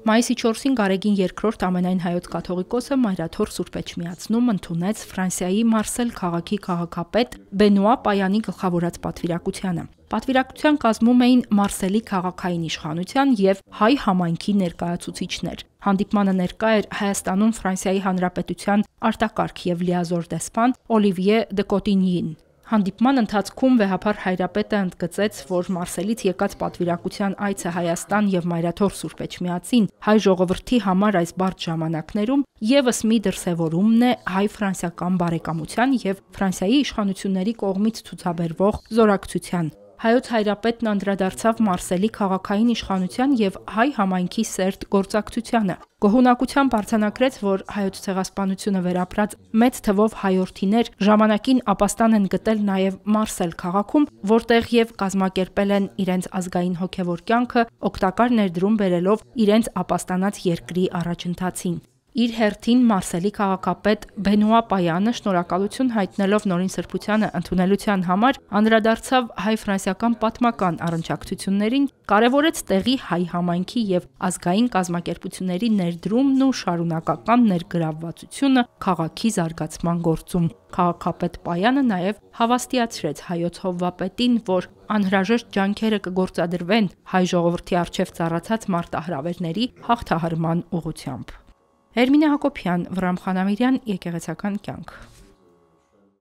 Մայիսի 4-ին Գարեգին II ամենայն հայոց կաթողիկոսը Մայրաթոր Սուրբ Էջմիածնում ընդունեց Ֆրանսիայի Մարսել քաղաքի քաղաքապետ Բենուա Պայանի գլխավորած պատվիրակությանը։ Պատվիրակության կազմում էին Մարսելի քաղաքային իշխանության եւ հայ համայնքի ներկայացուցիչներ։ Հանդիպմանը ներկա էր Հայաստանում Ֆրանսիայի Հանրապետության արտակարգ եւ լիազոր դեսպան Օլիվիե դե Կոտինյին։ Հանդիպման ընթացքում վեհափառ հայրապետը ընդգծեց, որ Մարսելից եկած պատվիրակության այցը Հայաստան եւ Մայրաթոր Սուրբ Էջմիածին հայ ժողովրդի համար այս բարդ ժամանակներում եւս մի դրսեւորումն է հայ-ֆրանսիական բարեկամության եւ Ֆրանսիայի իշխանությունների կողմից ցուցաբերվող զորակցության։ Հայոց հայրապետն անդրադարձավ Մարսելի քաղաքային իշխանության եւ հայ համայնքի սերտ գործակցությանը։ Գոհունակությամբ արձանագրեց, որ հայոց ցեղասպանությունը վերապրած մեծ թվով հայորդիներ ժամանակին ապաստան են գտել նաեւ Մարսել քաղաքում, որտեղ եւ կազմակերպել են իրենց ազգային հոգեվոր կյանքը, օգտակար ներդրում բերելով իրենց ապաստանած երկրի առաջընթացին։ Իր հերթին Մարսելի քաղաքապետ Բենուա Պայանը շնորհակալություն հայտնելով Նորին Սրբությանը ընդունելության համար անդրադարձավ հայ-ֆրանսիական պատմական առնչակցություններին, կարևորեց տեղի հայ համայնքի եւ ազգային կազմակերպությունների ներդրումն ու շարունակական ներգրավվածությունը քաղաքի զարգացման գործում։ Քաղաքապետ Պայանը նաեւ հավաստիացրեց հայոց հովվապետին, որ անհրաժեշտ ջանքերը կգործադրվեն հայ ժողովրդի առջև ծառացած մարտահրավերների հաղթահարման ուղղությամբ։ Էրմինե Հակոբյան, Վրամ Խանամիրյան, Եկեղեցական կյանք։